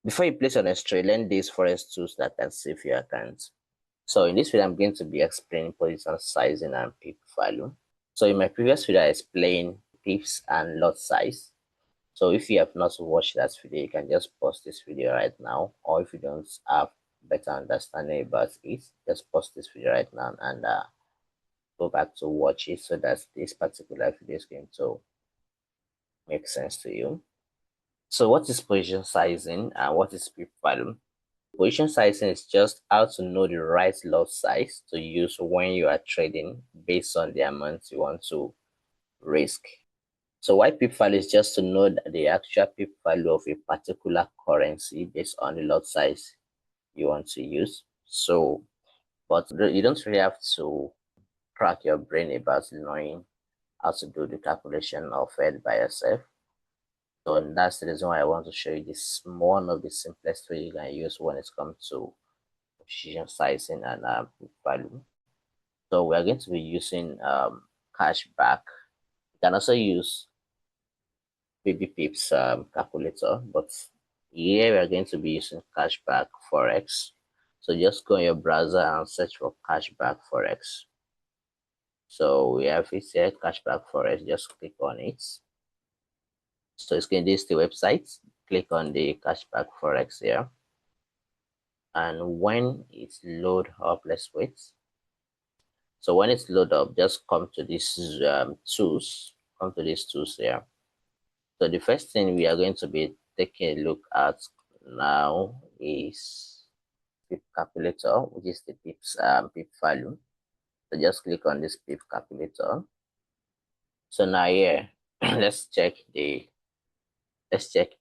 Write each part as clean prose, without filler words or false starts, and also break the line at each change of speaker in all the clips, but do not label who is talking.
Before you place on a trade, learn these Forex tools that can save your account. So in this video, I'm going to be explaining position sizing and pip value. So in my previous video, I explained pips and lot size. So if you have not watched that video, you can just pause this video right now. Or if you don't have better understanding about it, just pause this video right now and go back to watch it so that this particular video is going to make sense to you. So what is position sizing and what is pip value? Position sizing is just how to know the right lot size to use when you are trading based on the amount you want to risk. So why pip value is just to know the actual pip value of a particular currency based on the lot size you want to use. So, but you don't really have to crack your brain about knowing how to do the calculation of it by yourself. So that's the reason why I want to show you this one of the simplest way you can use when it comes to position sizing and value. So we are going to be using cashback. You can also use baby pips calculator, but here we are going to be using cashback forex. So just go in your browser and search for cashback forex. So we have it here, cashback forex. Just click on it. So it's going to this the website. Click on the cashback forex here, and when it's load up, let's wait. So when it's load up, just come to these tools. Come to these tools here. So the first thing we are going to be taking a look at now is pip calculator, which is the pips pip value. So just click on this pip calculator. So now here, let's check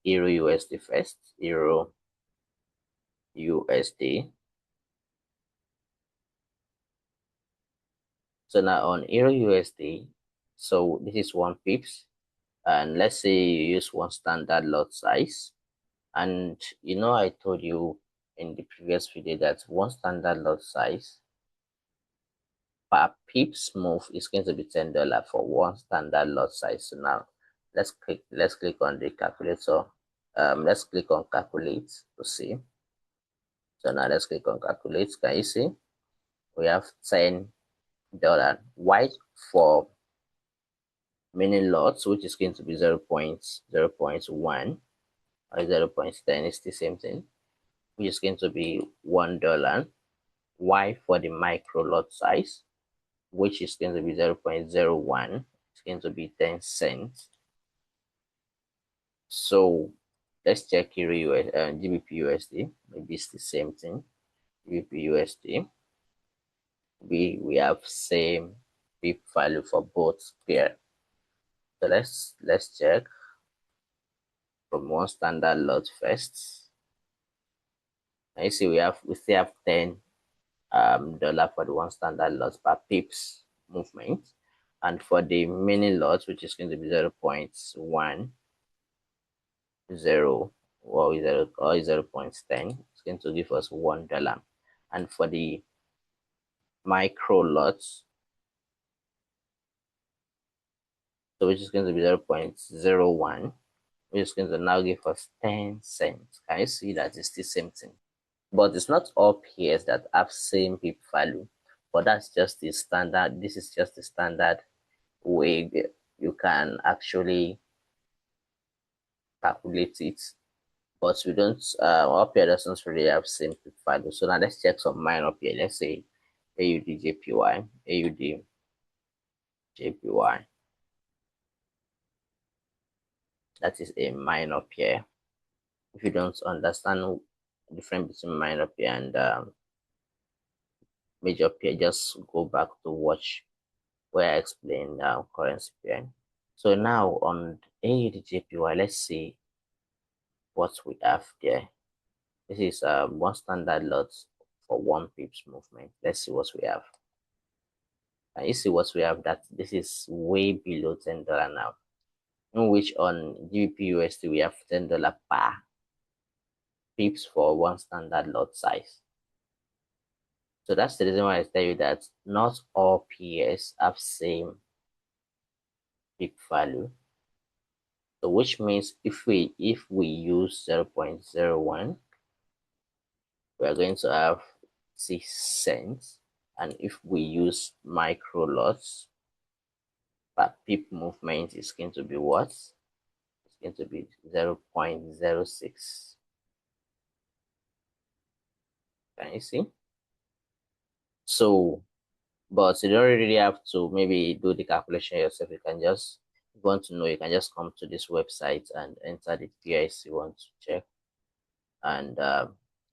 Euro USD first. Euro USD. So now on Euro USD, so this is 1 pips, and let's say you use one standard lot size. And you know, I told you in the previous video that one standard lot size per pips move is going to be $10 for one standard lot size. So now let's click on the calculator. Let's click on calculate to see. So now let's click on calculate. Can you see we have $10 white for mini lots, which is going to be 0.1 or 0.10. It's the same thing, which is going to be $1. Y for the micro lot size, which is going to be 0.01. It's going to be 10 cents. So let's check here GBP USD. Maybe it's the same thing. GBP USD. We have same pip value for both pair. So let's check from one standard lot first. Now you see we still have $10 for the one standard lot per pips movement, and for the mini lot, which is going to be 0.10 or 0.10, it's going to give us $1. And for the micro lots, so which is going to be 0.01, which is going to now give us 10 cents. Can you see that it's the same thing? But it's not all pairs that have same pip value, but that's just the standard. This is just the standard way you can actually calculate it. But we don't our pair doesn't really have same pip value. So now let's check some minor pair. Let's say AUD JPY, AUD JPY. That is a minor pair. If you don't understand the difference between minor pair and major pair, just go back to watch where I explained currency pair. So now on AUD JPY, let's see what we have there. This is one standard lot for 1 pips movement. Let's see what we have. And you see what we have, that this is way below $10 now. In which on GBP USD we have $10 per pips for one standard lot size. So that's the reason why I tell you that not all pairs have same pip value. So which means if we use 0.01, we are going to have 6 cents. And if we use micro lots, per pip movement is going to be what? It's going to be 0.06. Can you see? So, but you don't really have to maybe do the calculation yourself. You can just, if you want to know, you can just come to this website and enter the PIC you want to check. And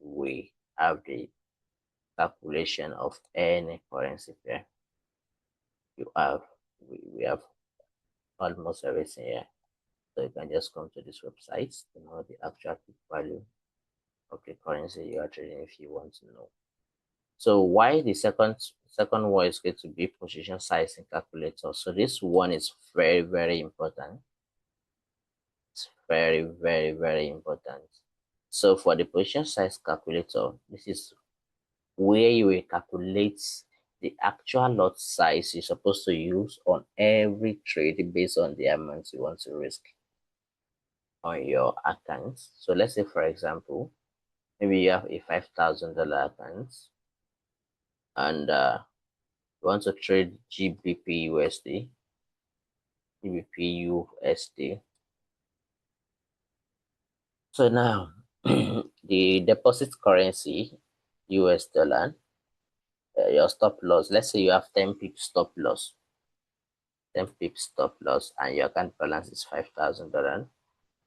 we have the calculation of any currency pair you have. We have almost everything here. So you can just come to this website to know the actual peak value of the currency you are trading if you want to know. So why the second one is going to be position sizing calculator. So this one is very, very important. It's very, very, very important. So for the position size calculator, this is where you will calculate the actual lot size you're supposed to use on every trade based on the amount you want to risk on your account. So let's say, for example, maybe you have a $5,000 account and you want to trade GBP USD. So now the deposit currency US dollar, your stop loss. Let's say you have 10 pips stop loss, 10 pips stop loss, and your account balance is $5,000.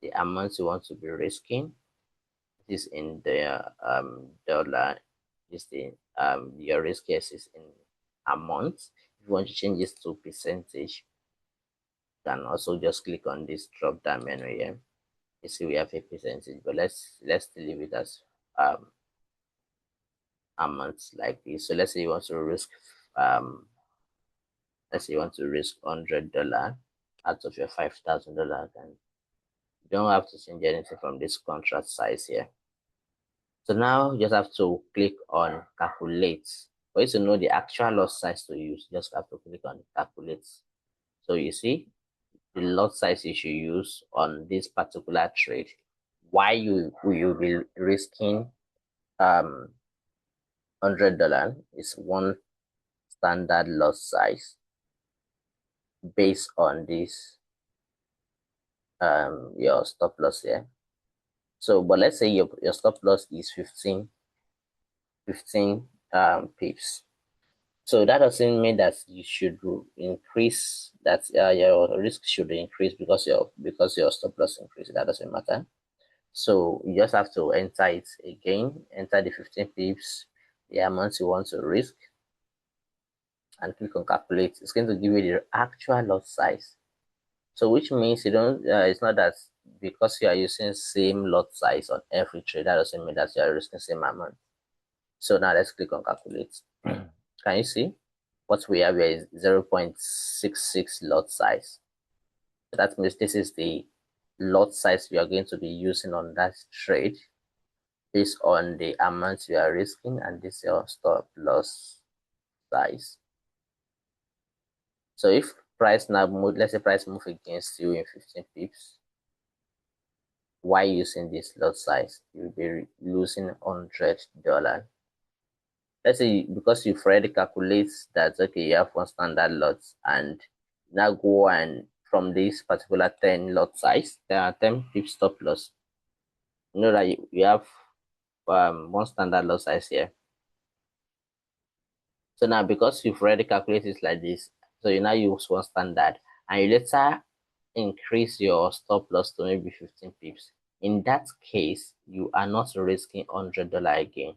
The amount you want to be risking is in the dollar. Is the your risk case is in amount. If you want to change this to percentage, you can also just click on this drop down menu here. You see we have a percentage, but let's leave it as amounts like this. So let's say you want to risk let's say you want to risk $100 out of your $5,000, and you don't have to change anything from this contract size here. So now you just have to click on calculate. For you to know the actual lot size to use, just have to click on calculate. So you see the lot size you should use on this particular trade. Why you will be risking $100 is one standard lot size based on this your stop loss here. So but let's say your stop loss is 15 pips. So that doesn't mean that you should increase that your risk should increase because your stop loss increase. That doesn't matter. So you just have to enter it again, enter the 15 pips, the amount you want to risk, and click on calculate. It's going to give you the actual lot size. So which means you don't. It's not that because you are using same lot size on every trade, that doesn't mean that you are risking same amount. So now let's click on calculate. Can you see? What we have here is 0.66 lot size. So that means this is the lot size we are going to be using on that trade based on the amount you are risking, and this is your stop loss size. So if price now move, let's say price move against you in 15 pips, why using this lot size, you'll be losing $100. Let's say because you've already calculated that okay, you have one standard lot, and now go and from this particular 10 lot size, there are 10 pip stop loss. You know that you have one standard lot size here. So now because you've already calculated it like this, so you now use one standard, and you later increase your stop loss to maybe 15 pips. In that case, you are not risking $100 again.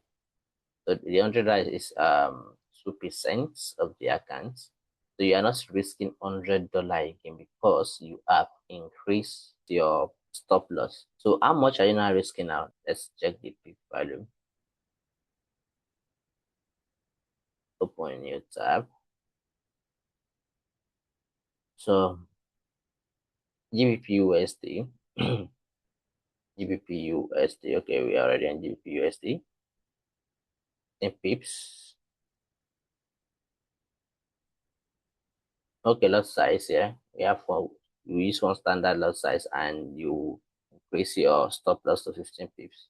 So the $100 is 2% of the account. So you are not risking $100 again because you have increased your stop loss. So how much are you now risking now? Let's check the peak value. Open a new tab. So GBP USD. GBP USD. Okay, we are already on GBP USD. 10 pips. Okay, lot size here. We have you use one standard lot size and you increase your stop loss to 15 pips.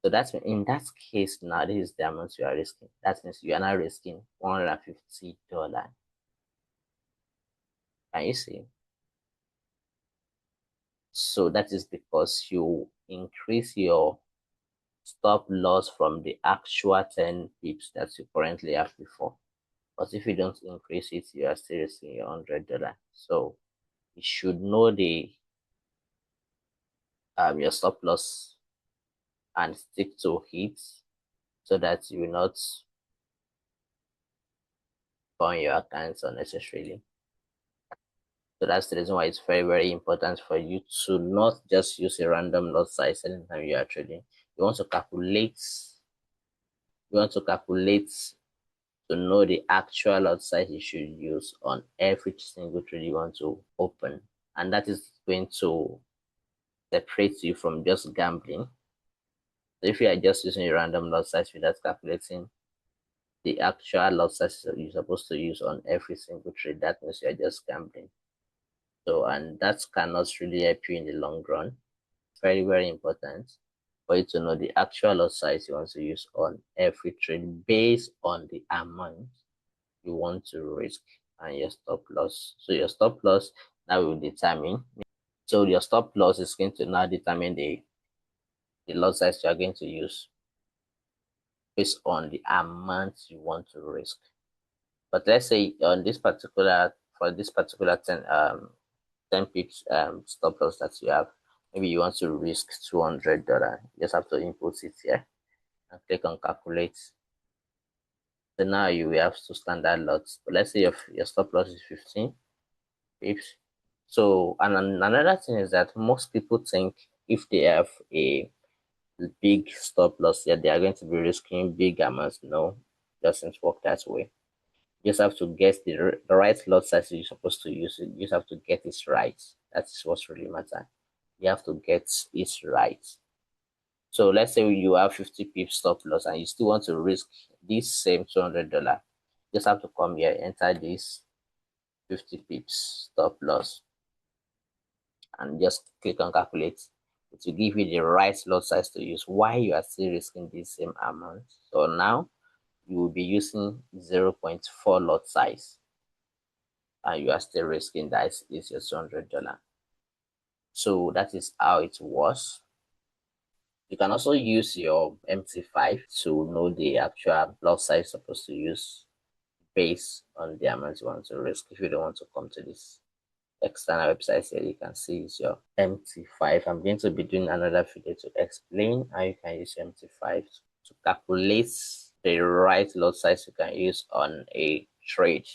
So that's in that case now this is the amount you are risking. That means you are now risking $150. Can you see? So that is because you increase your stop loss from the actual 10 pips that you currently have before. But if you don't increase it, you are still risking your $100. So you should know the your stop loss and stick to it so that you will not burn your accounts unnecessarily. So that's the reason why it's very, very important for you to not just use a random lot size anytime you are trading. You want to calculate, to know the actual lot size you should use on every single trade you want to open. And that is going to separate you from just gambling. So if you are just using a random lot size without calculating the actual lot size you're supposed to use on every single trade, that means you're just gambling. So, and that cannot really help you in the long run. Very, very important for you to know the actual lot size you want to use on every trade based on the amount you want to risk and your stop loss. So your stop loss now will determine. So your stop loss is going to now determine the lot size you are going to use based on the amount you want to risk. But let's say on this particular, for this particular 10 pips stop loss that you have, maybe you want to risk $200. You just have to input it here and click on calculate. So now you will have two standard lots. But let's say your stop loss is 15 pips. So and another thing is that most people think if they have a big stop loss, yeah, they are going to be risking big amounts. No, it doesn't work that way. You just have to get the right lot size you're supposed to use. You just have to get it right. That's what's really matter. You have to get it right. So let's say you have 50 pips stop loss and you still want to risk this same $200. Just have to come here, enter this 50 pips stop loss, and just click on calculate. It will give you the right lot size to use while you are still risking the same amount. So now you will be using 0.4 lot size and you are still risking that is your $200. So that is how it was. You can also use your MT5 to know the actual lot size you're supposed to use based on the amount you want to risk. If you don't want to come to this external website here, you can see it's your MT5. I'm going to be doing another video to explain how you can use MT5 to calculate the right lot size you can use on a trade.